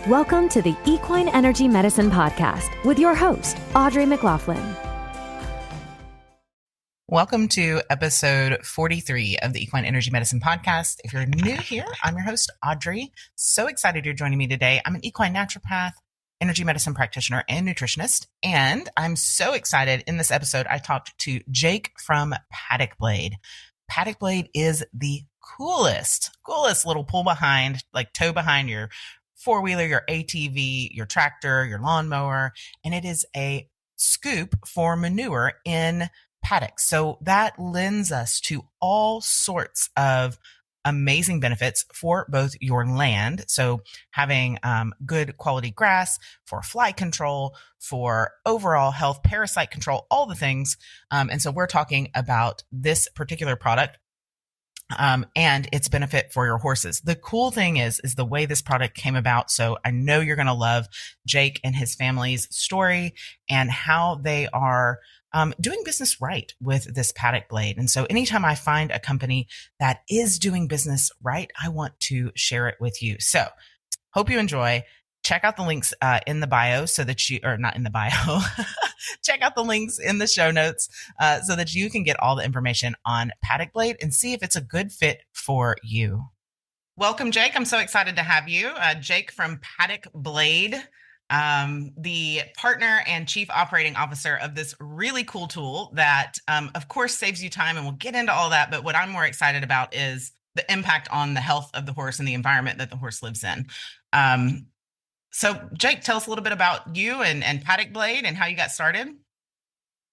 Welcome to the Equine Energy Medicine Podcast with your host, Audrey McLaughlin. Welcome to episode 43 of the Equine Energy Medicine Podcast. If you're new here, I'm your host, Audrey. So excited you're joining me today. I'm an equine naturopath, energy medicine practitioner, and nutritionist. And I'm so excited in this episode, I talked to Jake from Paddock Blade. Paddock Blade is the coolest little pull behind, like tow behind your four-wheeler, your ATV, your tractor, your lawnmower, and it is a scoop for manure in paddocks. So that lends us to all sorts of amazing benefits for both your land. So having good quality grass, for fly control, for overall health, parasite control, all the things. And so we're talking about this particular product and its benefit for your horses. The cool thing is the way this product came about. So I know you're going to love Jake and his family's story and how they are doing business right with this Paddock Blade. And so anytime I find a company that is doing business right, I want to share it with you. So hope you enjoy. Check out the links in the bio so that you, or not in the bio, check out the links in the show notes so that you can get all the information on Paddock Blade and see if it's a good fit for you. Welcome, Jake. I'm so excited to have you. Jake from Paddock Blade, the partner and chief operating officer of this really cool tool that, of course, saves you time, and we'll get into all that. But what I'm more excited about is the impact on the health of the horse and the environment that the horse lives in. So, Jake, tell us a little bit about you and Paddock Blade and how you got started.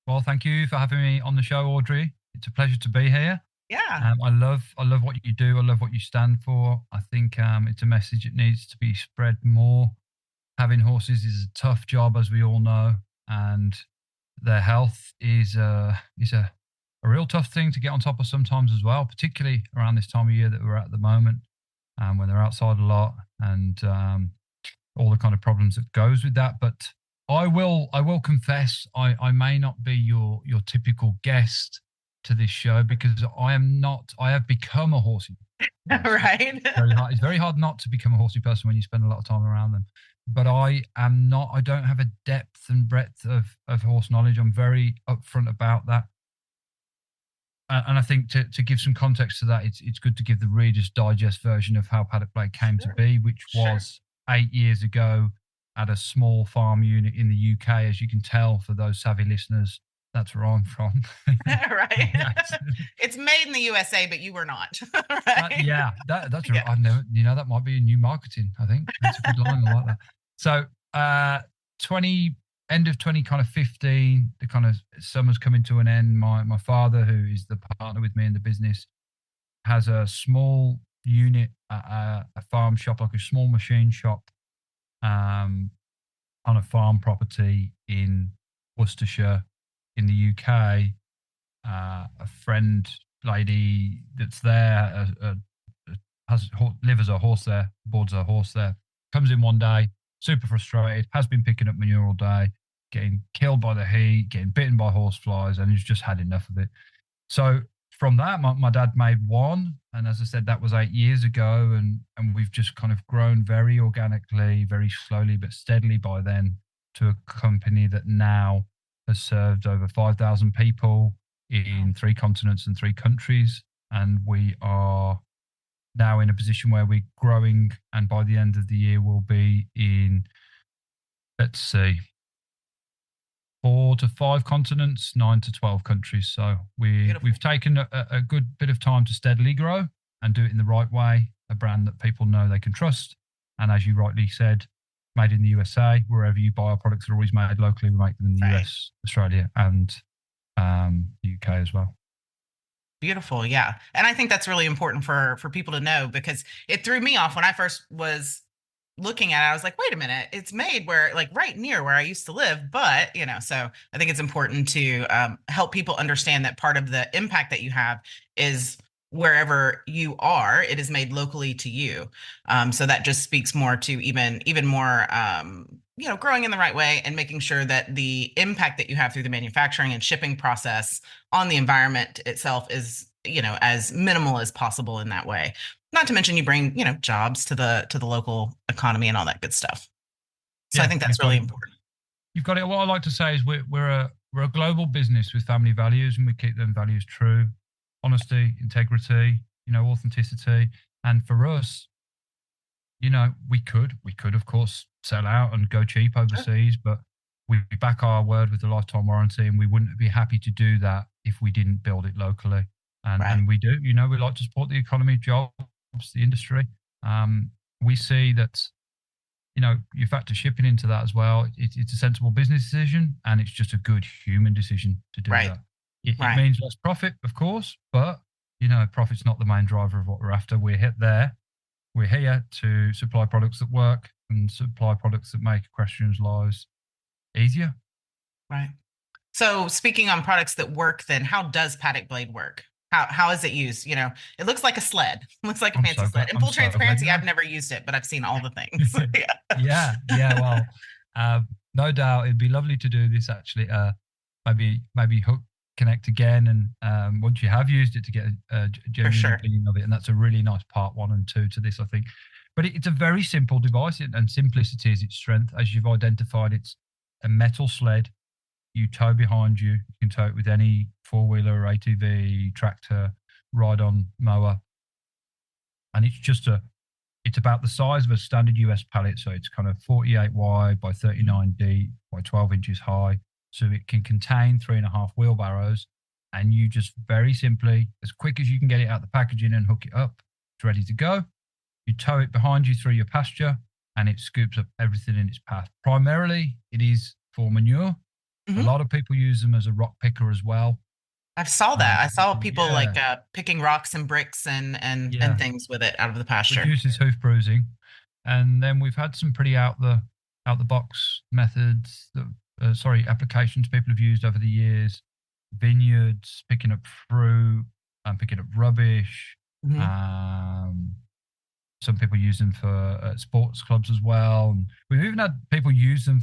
Well, thank you for having me on the show, Audrey. It's a pleasure to be here. Yeah. I love what you do. I love what you stand for. I think it's a message that needs to be spread more. Having horses is a tough job, as we all know, and their health is a real tough thing to get on top of sometimes as well, particularly around this time of year that we're at the moment, when they're outside a lot and all the kind of problems that goes with that. But I will confess, I may not be your typical guest to this show because I am not. I have become a horsey. Right. It's very hard not to become a horsey person when you spend a lot of time around them. But I am not. I don't have a depth and breadth of horse knowledge. I'm very upfront about that. And I think to give some context to that, it's good to give the Reader's Digest version of how Paddock Blade came to be, which was 8 years ago at a small farm unit in the UK. As you can tell, for those savvy listeners, that's where I'm from. Right. It's made in the USA, but you were not. Right? That's right. I've never, that might be a new marketing. I think that's a good line. I like that. So, end of 2015, the kind of summer's coming to an end. My father, who is the partner with me in the business, has a small unit at a farm shop, like a small machine shop, on a farm property in Worcestershire in the UK. A friend lady that's there lives as a horse there, boards a horse there, comes in one day, super frustrated, has been picking up manure all day, getting killed by the heat, getting bitten by horse flies, and he's just had enough of it. So from that, my dad made one. And as I said, that was 8 years ago. And we've just kind of grown very organically, very slowly, but steadily by then to a company that now has served over 5,000 people in 3 continents and 3 countries. And we are now in a position where we're growing. And by the end of the year, we'll be in, let's see, 4 to 5 continents, 9 to 12 countries. So we've taken a good bit of time to steadily grow and do it in the right way, a brand that people know they can trust. And as you rightly said, made in the USA. Wherever you buy our products, they're always made locally. We make them in the US, Australia, and the UK as well. Beautiful. Yeah. And I think that's really important for people to know, because it threw me off when I first was looking at it. I was like, wait a minute, it's made where, like, right near where I used to live. But, so I think it's important to help people understand that part of the impact that you have is wherever you are, it is made locally to you. So that just speaks more to even more, growing in the right way and making sure that the impact that you have through the manufacturing and shipping process on the environment itself is, as minimal as possible in that way. Not to mention you bring, jobs to the local economy and all that good stuff. So I Yeah, think that's really important. you've got it. What I like to say is we're a global business with family values, and we keep them values true: honesty, integrity, authenticity. And for us, we could of course sell out and go cheap overseas, but we back our word with the lifetime warranty, and we wouldn't be happy to do that if we didn't build it locally. And we do. We like to support the economy, jobs, the industry. We see that you factor shipping into that as well. It's a sensible business decision, and it's just a good human decision to do that. It means less profit, of course, but profit's not the main driver of what we're after. We're here to supply products that work and supply products that make equestrians' lives easier. Right. So speaking on products that work, then how does Paddock Blade work? How is it used? It looks like a sled. It looks like a fancy sled. In full transparency, I've never used it, but I've seen all the things. Yeah. Well, no doubt it'd be lovely to do this actually. Maybe hook connect again, and once you have used it, to get a genuine opinion of it. And that's a really nice part 1 and 2 to this, I think. But it's a very simple device, and simplicity is its strength. As you've identified, it's a metal sled. You tow behind you. You can tow it with any 4-wheeler, ATV, tractor, ride-on mower. And it's about the size of a standard US pallet. So it's kind of 48 wide by 39 deep by 12 inches high. So it can contain 3.5 wheelbarrows. And you just very simply, as quick as you can get it out the packaging and hook it up, it's ready to go. You tow it behind you through your pasture, and it scoops up everything in its path. Primarily, it is for manure. A lot of people use them as a rock picker as well. I saw that. I saw people picking rocks and bricks and things with it out of the pasture. Reduces hoof bruising. And then we've had some pretty out the box methods, applications people have used over the years. Vineyards, picking up fruit, and picking up rubbish. Some people use them for sports clubs as well. And we've even had people use them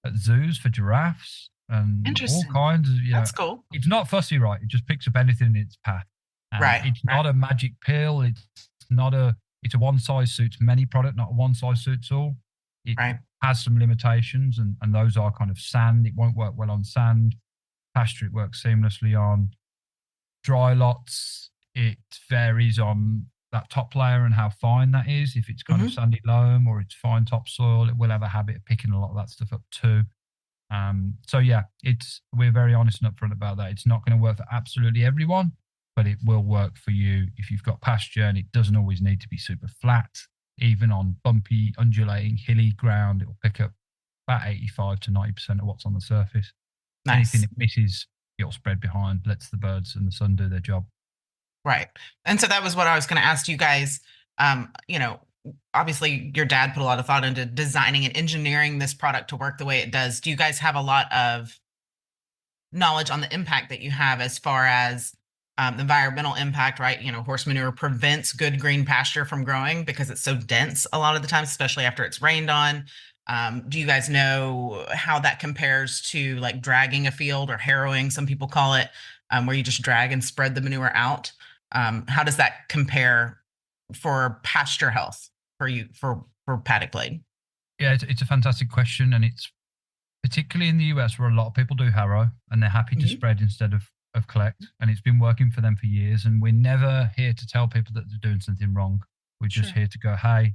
at zoos for giraffes and all kinds of. That's cool. It's not fussy, right? It just picks up anything in its path. It's not a magic pill. It's a one size suits many product, not a one size suits all. It has some limitations, and those are kind of sand. It won't work well on sand. Pasture, it works seamlessly on. Dry lots, it varies on that top layer and how fine that is. If it's kind of sandy loam or it's fine topsoil, it will have a habit of picking a lot of that stuff up too. So yeah, we're very honest and upfront about that. It's not going to work for absolutely everyone, but it will work for you if you've got pasture, and it doesn't always need to be super flat. Even on bumpy, undulating, hilly ground, it will pick up about 85 to 90% of what's on the surface. Nice. Anything it misses, it'll spread behind, lets the birds and the sun do their job. Right. And so that was what I was going to ask you guys. Obviously your dad put a lot of thought into designing and engineering this product to work the way it does. Do you guys have a lot of knowledge on the impact that you have as far as the environmental impact, right? Horse manure prevents good green pasture from growing because it's so dense a lot of the times, especially after it's rained on. Do you guys know how that compares to like dragging a field or harrowing, some people call it, where you just drag and spread the manure out? How does that compare for pasture health for you, for Paddock Blade? Yeah, it's a fantastic question. And it's particularly in the US where a lot of people do harrow and they're happy to spread instead of collect. And it's been working for them for years. And we're never here to tell people that they're doing something wrong. We're just here to go, hey,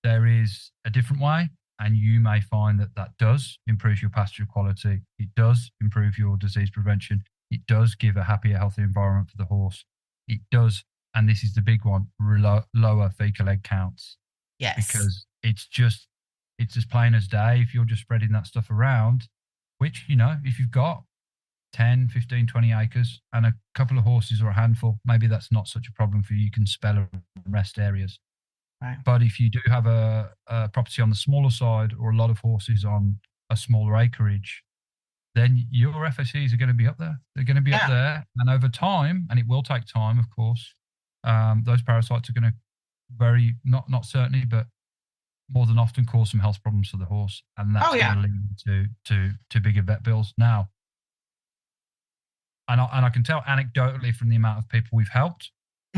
there is a different way. And you may find that does improve your pasture quality. It does improve your disease prevention. It does give a happier, healthier environment for the horse. It does, and this is the big one, lower fecal egg counts. Yes. Because it's as plain as day if you're just spreading that stuff around, which, if you've got 10, 15, 20 acres and a couple of horses or a handful, maybe that's not such a problem for you. You can spell and rest areas. Right. But if you do have a property on the smaller side or a lot of horses on a smaller acreage, then your FSCs are going to be up there. They're going to be up there. And over time, and it will take time, of course, those parasites are going to not certainly, but more than often cause some health problems for the horse. And that's going to lead to bigger vet bills. Now, and I can tell anecdotally from the amount of people we've helped,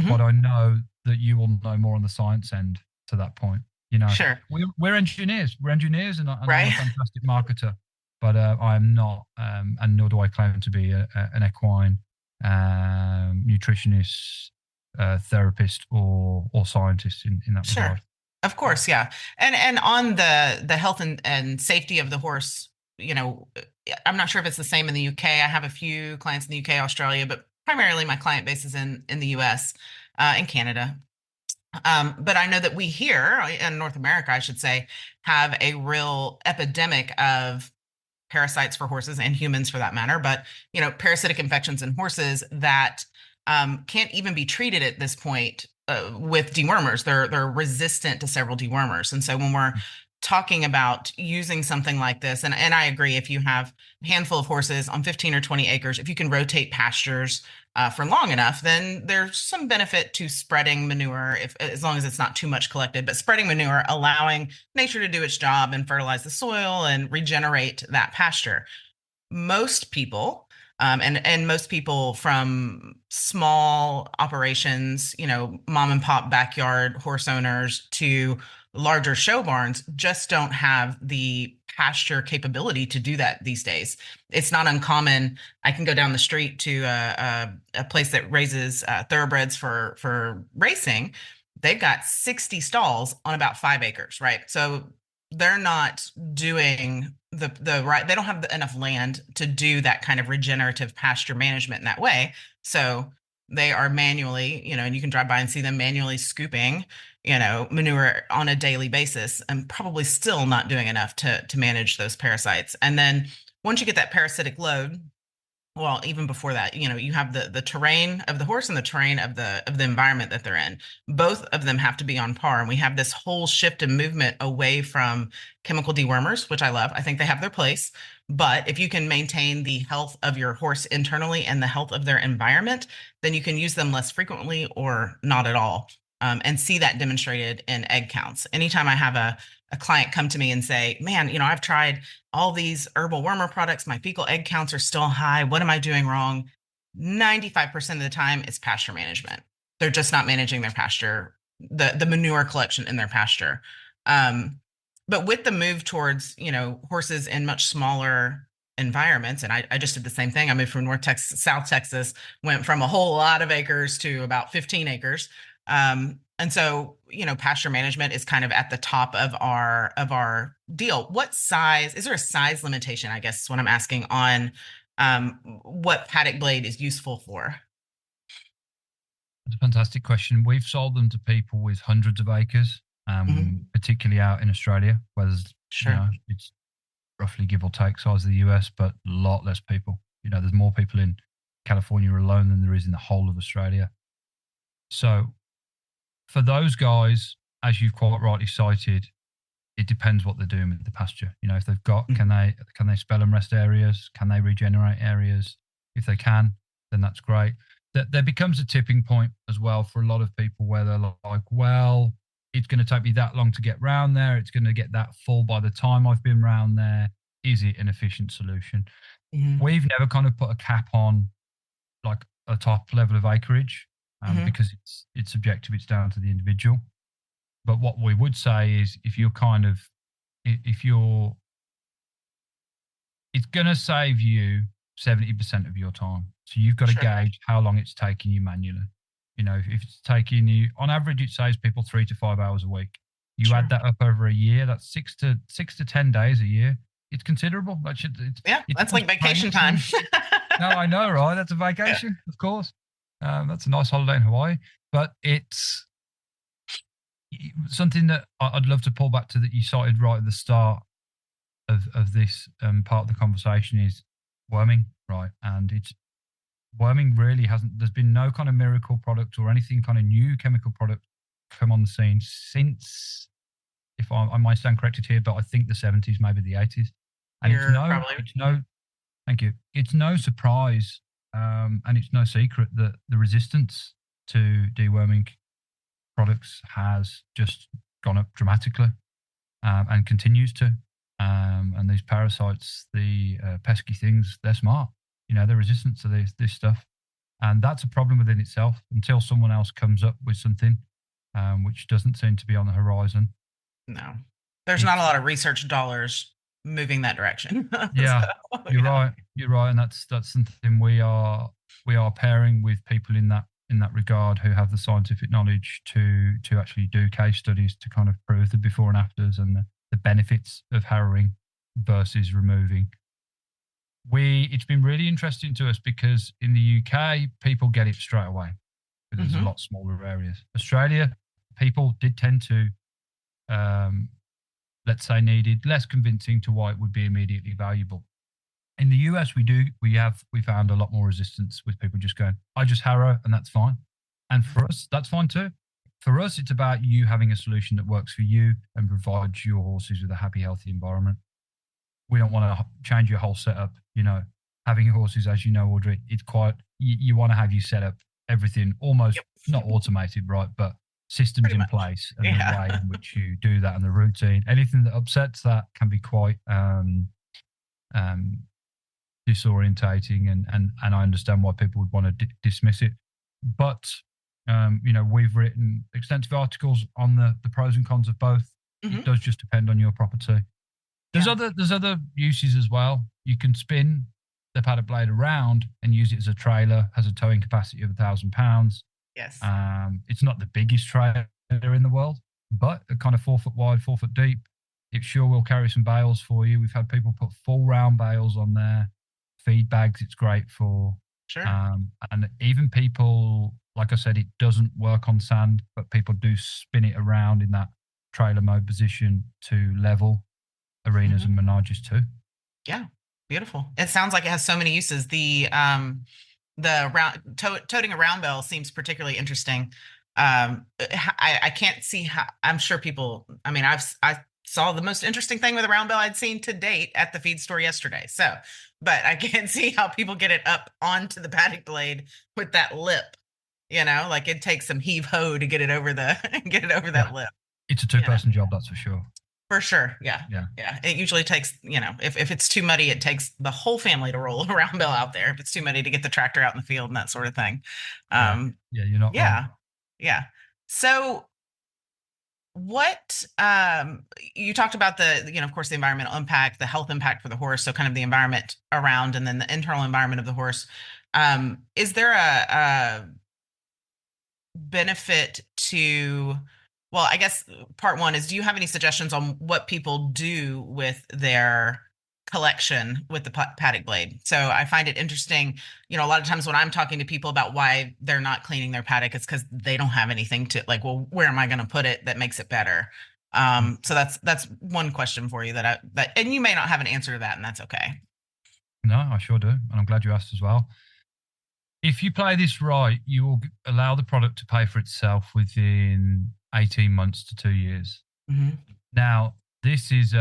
what I know that you will know more on the science end to that point. Sure. We're engineers. We're engineers, and I'm Right. a fantastic marketer, but I am not, and nor do I claim to be an equine nutritionist, therapist, or scientist in that Sure. regard. Of course, yeah. And on the health and safety of the horse, I'm not sure if it's the same in the UK. I have a few clients in the UK, Australia, but primarily my client base is in the US, and Canada. But I know that we here in North America, I should say, have a real epidemic of parasites for horses and humans for that matter, but parasitic infections in horses that can't even be treated at this point with dewormers. They're resistant to several dewormers, and so when we're talking about using something like this, and I agree, if you have a handful of horses on 15 or 20 acres, if you can rotate pastures for long enough, then there's some benefit to spreading manure, as long as it's not too much collected. But spreading manure, allowing nature to do its job and fertilize the soil and regenerate that pasture. Most people, and most people from small operations, mom and pop backyard horse owners to larger show barns, just don't have the pasture capability to do that these days. It's not uncommon. I can go down the street to a place that raises thoroughbreds for racing. They've got 60 stalls on about 5 acres, right? So they're not doing the right, they don't have enough land to do that kind of regenerative pasture management in that way. So they are manually, and you can drive by and see them manually scooping, manure on a daily basis, and probably still not doing enough to manage those parasites. And then once you get that parasitic load, well, even before that, you have the terrain of the horse and the terrain of the environment that they're in. Both of them have to be on par, and we have this whole shift and movement away from chemical dewormers, which I love. I think they have their place, but if you can maintain the health of your horse internally and the health of their environment, then you can use them less frequently or not at all, and see that demonstrated in egg counts. Anytime I have a client come to me and say, man, I've tried all these herbal wormer products, my fecal egg counts are still high. What am I doing wrong? 95% of the time, it's pasture management. They're just not managing their pasture, the manure collection in their pasture. But with the move towards, horses in much smaller environments, and I just did the same thing. I moved from North Texas, South Texas, went from a whole lot of acres to about 15 acres. And so, pasture management is kind of at the top of our deal. What size, is there a size limitation, I guess is what I'm asking, on what paddock blade is useful for? That's a fantastic question. We've sold them to people with hundreds of acres, particularly out in Australia, where there's, Sure. it's roughly give or take size of the US, but a lot less people. There's more people in California alone than there is in the whole of Australia. So for those guys, as you've quite rightly cited, it depends what they're doing with the pasture. If they've got, can they spell and rest areas? Can they regenerate areas? If they can, then that's great. There becomes a tipping point as well for a lot of people where they're like, well, it's going to take me that long to get round there. It's going to get that full by the time I've been round there. Is it an efficient solution? We've never kind of put a cap on like a top level of acreage. Because it's subjective, it's down to the individual. But what we would say is it's going to save you 70% of your time. So you've got to gauge how long it's taking you manually. If it's taking you, on average, it saves people 3 to 5 hours a week. You add that up over a year, that's 6 to 10 days a year. It's considerable. That's like vacation time. No, I know, right? That's a vacation, of course. That's a nice holiday in Hawaii, but it's something that I'd love to pull back to that you cited right at the start of this part of the conversation is worming, right? And worming really there's been no kind of miracle product or anything kind of new chemical product come on the scene since, if I might stand corrected here, but I think the 70s, maybe the 80s. And thank you. It's no surprise. And it's no secret that the resistance to deworming products has just gone up dramatically, and continues to. And these parasites, the pesky things, they're smart. They're resistant to this stuff. And that's a problem within itself until someone else comes up with something which doesn't seem to be on the horizon. No, there's not a lot of research dollars moving that direction. Yeah, So, you're right. You're right, and that's something we are pairing with people in that regard who have the scientific knowledge to actually do case studies to kind of prove the before and afters and the benefits of harrowing versus removing. It's been really interesting to us because in the UK people get it straight away, but there's a lot smaller areas. Australia, people did tend to let's say needed less convincing to why it would be immediately valuable. In the US, we found a lot more resistance with people just going, I just harrow and that's fine. And for us, that's fine too. For us, it's about you having a solution that works for you and provides your horses with a happy, healthy environment. We don't want to change your whole setup. Having horses, as you know, Audrey, it's quite, you want to have you set up everything almost not automated, right? But systems in place and the way in which you do that and the routine. Anything that upsets that can be quite disorientating, and I understand why people would want to dismiss it. But we've written extensive articles on the pros and cons of both. It does just depend on your property. There's other uses as well. You can spin the paddock blade around and use it as a trailer. Has a towing capacity of 1,000 pounds. Yes. It's not the biggest trailer in the world, but a kind of 4 foot wide, 4 foot deep. It sure will carry some bales for you. We've had people put full round bales on there, feed bags. It's great for. Sure. And even people, like I said, it doesn't work on sand, but people do spin it around in that trailer mode position to level arenas and menages too. Yeah, beautiful. It sounds like it has so many uses. The toting a round bale seems particularly interesting. I can't see how. I'm sure people. I mean, I saw the most interesting thing with a round bale I'd seen to date at the feed store yesterday. So, but I can't see how people get it up onto the paddock blade with that lip. Like it takes some heave ho to get it over that lip. It's a 2-person job, that's for sure. For sure. Yeah. It usually takes, if it's too muddy, it takes the whole family to roll a round bale out there. If it's too muddy, to get the tractor out in the field and that sort of thing. You're not wrong. Yeah. So what, you talked about the, of course, the environmental impact, the health impact for the horse. So kind of the environment around, and then the internal environment of the horse. Is there a benefit to, well, I guess part one is, do you have any suggestions on what people do with their collection with the paddock blade? So I find it interesting, a lot of times when I'm talking to people about why they're not cleaning their paddock, it's because they don't have anything to, like, well, where am I going to put it that makes it better? So that's one question for you and you may not have an answer to that, and that's okay. No, I sure do. And I'm glad you asked as well. If you play this right, you will allow the product to pay for itself within 18 months to 2 years. Now, this is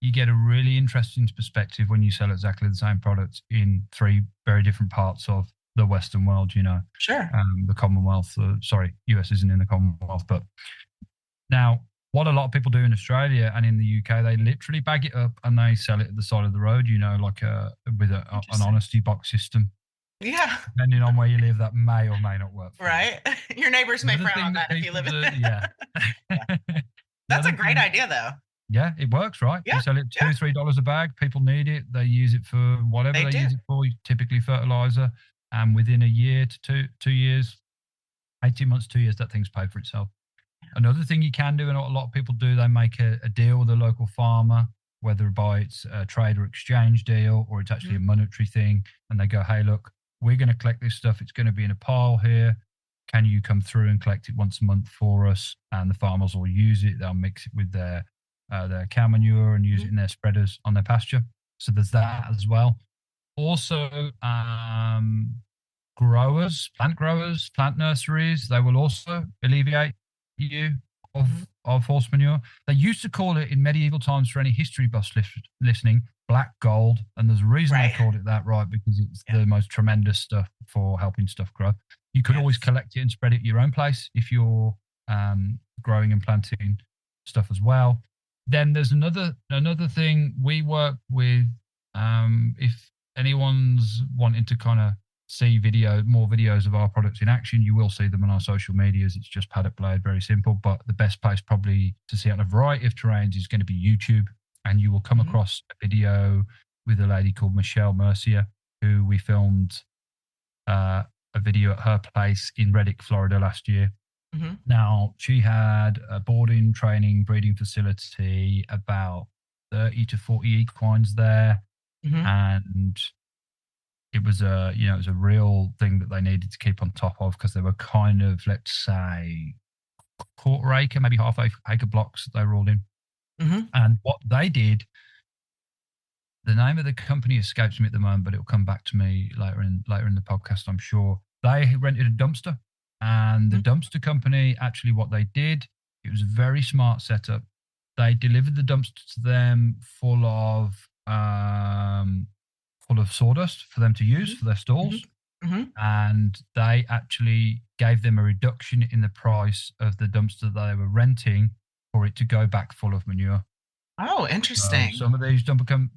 you get a really interesting perspective when you sell exactly the same product in 3 very different parts of the Western world. Sure. The Commonwealth. US isn't in the Commonwealth, but now what a lot of people do in Australia and in the UK, they literally bag it up and they sell it at the side of the road. Like with an honesty box system. Yeah. Depending on where you live, that may or may not work. Right. Your neighbors may frown on that if you live in it. Yeah. That's a great idea, though. Yeah, it works, right? Yeah. You sell it $2-3 a bag. People need it. They use it for whatever they use it for, typically fertilizer. And within a year to 2 years, 18 months, 2 years, that thing's paid for itself. Another thing you can do, and what a lot of people do, they make a deal with a local farmer, whether by it's a trade or exchange deal or it's actually a monetary thing. And they go, hey, look, we're going to collect this stuff. It's going to be in a pile here. Can you come through and collect it once a month for us? And the farmers will use it. They'll mix it with their cow manure and use it in their spreaders on their pasture. So there's that as well. Also, plant growers, plant nurseries, they will also alleviate you of horse manure. They used to call it in medieval times, for any history buffs listening, black gold. And there's a reason they called it that, right? Because it's the most tremendous stuff for helping stuff grow. You could always collect it and spread it at your own place if you're growing and planting stuff as well. Then there's another thing we work with. If anyone's wanting to kind of see more videos of our products in action, you will see them on our social medias. It's just Paddock Blade, very simple. But the best place probably to see it on a variety of terrains is going to be YouTube. And you will come across a video with a lady called Michelle Mercier, who we filmed a video at her place in Reddick, Florida last year. Now, she had a boarding, training, breeding facility, about 30 to 40 equines there. And it was a real thing that they needed to keep on top of, because they were kind of, let's say, quarter acre, maybe half acre blocks that they were all in. And what they did, the name of the company escapes me at the moment, but it'll come back to me later in the podcast, I'm sure. They rented a dumpster, and the dumpster company, actually what they did, it was a very smart setup. They delivered the dumpster to them full of sawdust for them to use for their stalls. And they actually gave them a reduction in the price of the dumpster that they were renting for it to go back full of manure. Oh, interesting. Some of these dumpster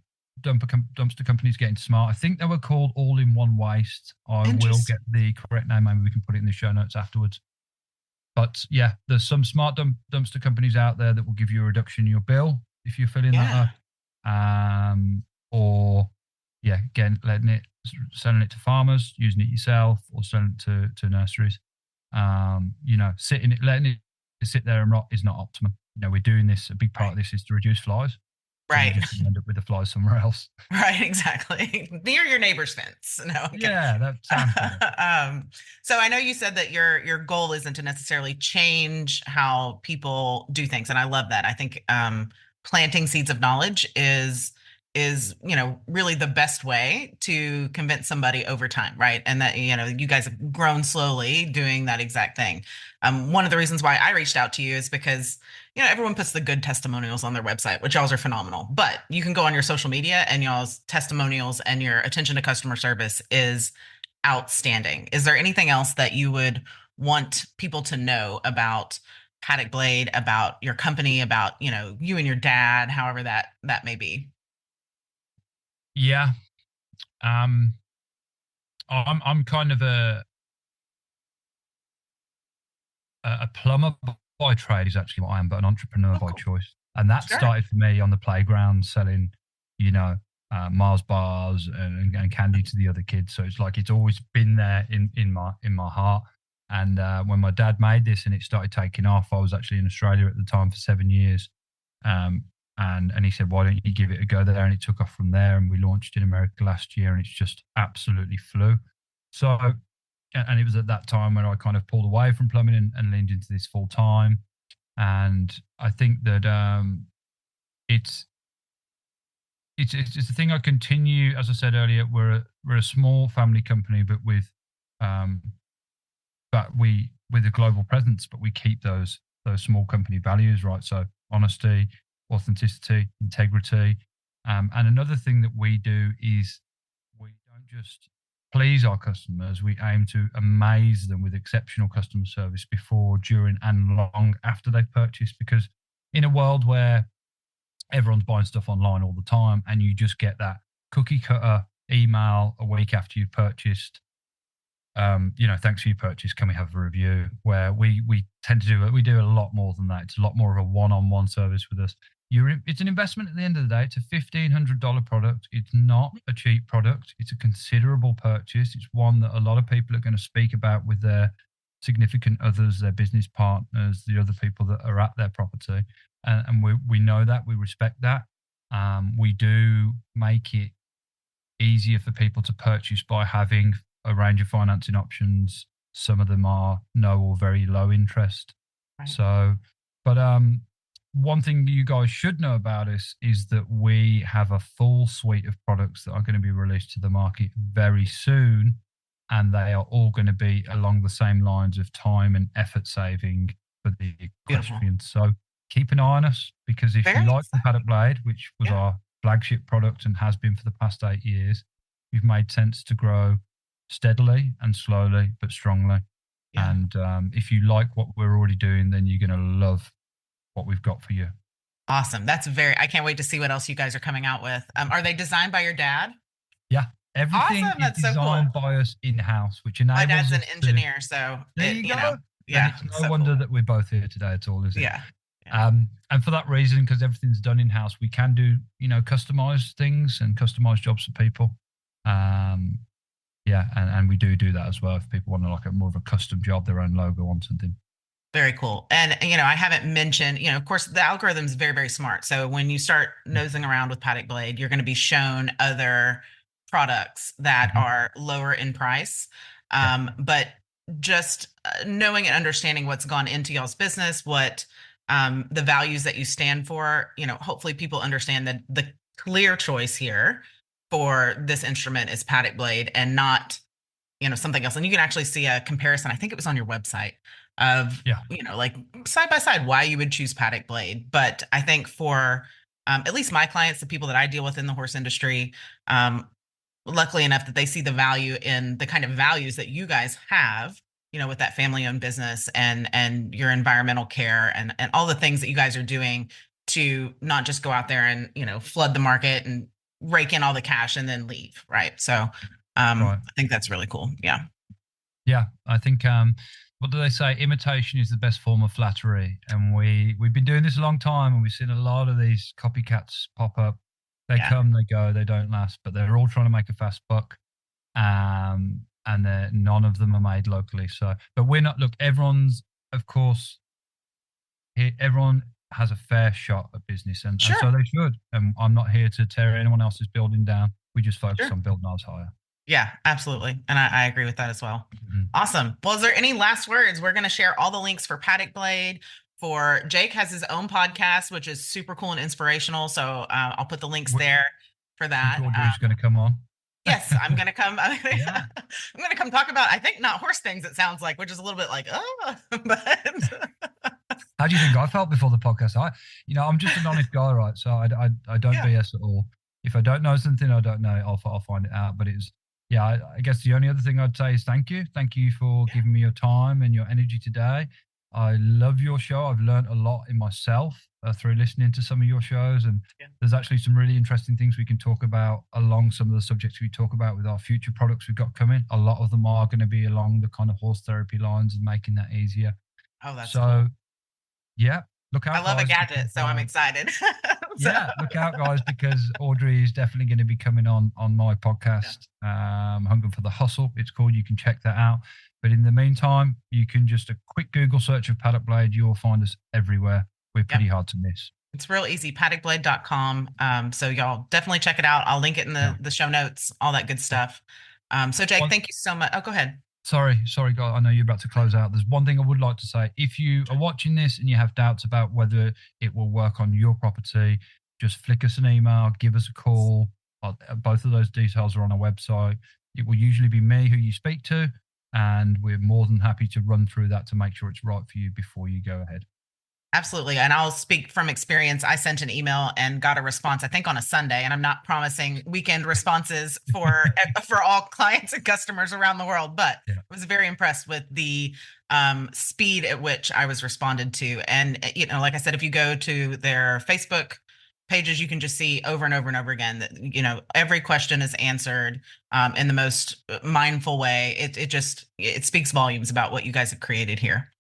companies getting smart. I think they were called All in One Waste. I will get the correct name. Maybe we can put it in the show notes afterwards. But yeah, there's some smart dumpster companies out there that will give you a reduction in your bill if you're filling that up. Or again, selling it to farmers, using it yourself, or selling it to nurseries. Letting it sit there and rot is not optimum. We're doing this. A big part of this is to reduce flies. Right. So you just end up with the flies somewhere else. Right, exactly. Near your neighbor's fence. No. Okay. Yeah, that sounds good. So I know you said that your goal isn't to necessarily change how people do things, and I love that. I think planting seeds of knowledge is really the best way to convince somebody over time, right? And that you guys have grown slowly doing that exact thing. One of the reasons why I reached out to you is because everyone puts the good testimonials on their website, which y'all's are phenomenal. But you can go on your social media, and y'all's testimonials and your attention to customer service is outstanding. Is there anything else that you would want people to know about Paddock Blade, about your company, about you and your dad, however that may be? Yeah. I'm kind of a plumber by trade is actually what I am, but an entrepreneur by choice. And that started for me on the playground selling, Mars bars and candy to the other kids. So it's like it's always been there in my heart. And when my dad made this and it started taking off, I was actually in Australia at the time for 7 years. And he said, why don't you give it a go there? And it took off from there. And we launched in America last year, and it's just absolutely flew. So, and it was at that time when I kind of pulled away from plumbing and leaned into this full time. And I think that it's a thing I continue. As I said earlier, we're a small family company, but with a global presence, but we keep those small company values, right? So honesty, authenticity, integrity. And another thing that we do is we don't just please our customers. We aim to amaze them with exceptional customer service before, during, and long after they've purchased. Because in a world where everyone's buying stuff online all the time, and you just get that cookie cutter email a week after you've purchased, thanks for your purchase, can we have a review? Where we tend to do a lot more than that. It's a lot more of a one-on-one service with us. It's an investment at the end of the day. It's a $1,500 product. It's not a cheap product. It's a considerable purchase. It's one that a lot of people are going to speak about with their significant others, their business partners, the other people that are at their property. And we know that, we respect that. We do make it easier for people to purchase by having a range of financing options. Some of them are no or very low interest. Right. So, but one thing you guys should know about us is that we have a full suite of products that are going to be released to the market very soon. And they are all going to be along the same lines of time and effort saving for the equestrian. So keep an eye on us, because if you like the Paddock Blade, which was our flagship product and has been for the past 8 years, we've made sense to grow steadily and slowly, but strongly. Yeah. And if you like what we're already doing, then you're going to love what we've got for you. Awesome. I can't wait to see what else you guys are coming out with. Are they designed by your dad? Yeah. Everything Awesome. is That's so designed cool. by us in-house, which My enables dad's an us to. engineer, so There you go. Then yeah, it's it's no so wonder cool. that we're both here today at all, is it? Yeah. Yeah. And for that reason, because everything's done in-house, we can do, customized things and customized jobs for people. Yeah, and we do that as well if people want to like a more of a custom job, their own logo on something. Very cool. And, I haven't mentioned, of course, the algorithm is very, very smart. So when you start nosing around with Paddock Blade, you're going to be shown other products that are lower in price. But just knowing and understanding what's gone into y'all's business, what the values that you stand for, hopefully people understand that the clear choice here for this instrument is Paddock Blade and not something else. And you can actually see a comparison. I think it was on your website of, like side by side, why you would choose Paddock Blade. But I think for at least my clients, the people that I deal with in the horse industry, luckily enough that they see the value in the kind of values that you guys have, with that family owned business and your environmental care and all the things that you guys are doing to not just go out there and, flood the market and rake in all the cash and then leave. Right. So I think that's really cool. Yeah. Yeah. I think, what do they say? Imitation is the best form of flattery. And we've been doing this a long time and we've seen a lot of these copycats pop up. They come, they go, they don't last, but they're all trying to make a fast buck. And none of them are made locally. So, but we're not, look, everyone's, of course, everyone has a fair shot at business and so they should. And I'm not here to tear anyone else's building down. We just focus on building ours higher. Yeah, absolutely. And I agree with that as well. Awesome. Well, is there any last words? We're going to share all the links for Paddock Blade. For Jake has his own podcast, which is super cool and inspirational. So I'll put the links there for that. Audrey's going to come on. Yes, I'm going to come. I'm going to come talk about, I think, not horse things, it sounds like, which is a little bit like, but. How do you think I felt before the podcast? I'm just an honest guy, right? So I don't BS at all. If I don't know something, I don't know. I'll find it out. But I guess the only other thing I'd say is thank you. Thank you for giving me your time and your energy today. I love your show. I've learned a lot in myself through listening to some of your shows. And there's actually some really interesting things we can talk about along some of the subjects we talk about with our future products we've got coming. A lot of them are going to be along the kind of horse therapy lines and making that easier. Oh, that's so cool. Yeah. Look out, I love guys, a gadget, so I'm excited. Look out, guys, because Audrey is definitely going to be coming on my podcast, Hungry for the Hustle. It's called. You can check that out. But in the meantime, you can just a quick Google search of Paddock Blade. You will find us everywhere. We're pretty hard to miss. It's real easy, paddockblade.com. So y'all definitely check it out. I'll link it in the show notes, all that good stuff. So Jake, thank you so much. Oh, go ahead. Sorry, guy. I know you're about to close out. There's one thing I would like to say. If you are watching this and you have doubts about whether it will work on your property, just flick us an email, give us a call. Both of those details are on our website. It will usually be me who you speak to, and we're more than happy to run through that to make sure it's right for you before you go ahead. Absolutely. And I'll speak from experience. I sent an email and got a response, I think on a Sunday, and I'm not promising weekend responses for all clients and customers around the world, but I was very impressed with the speed at which I was responded to. And, like I said, if you go to their Facebook pages, you can just see over and over and over again that, every question is answered in the most mindful way. It speaks volumes about what you guys have created here.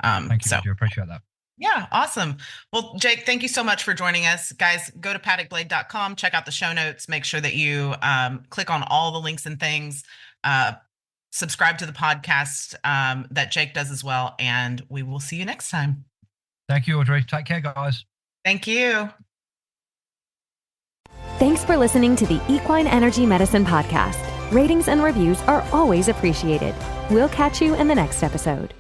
Thank you. I do appreciate that. Yeah, awesome. Well, Jake, thank you so much for joining us. Guys, go to paddockblade.com, check out the show notes, make sure that you click on all the links and things, subscribe to the podcast that Jake does as well, and we will see you next time. Thank you, Audrey. Take care, guys. Thank you. Thanks for listening to the Equine Energy Medicine Podcast. Ratings and reviews are always appreciated. We'll catch you in the next episode.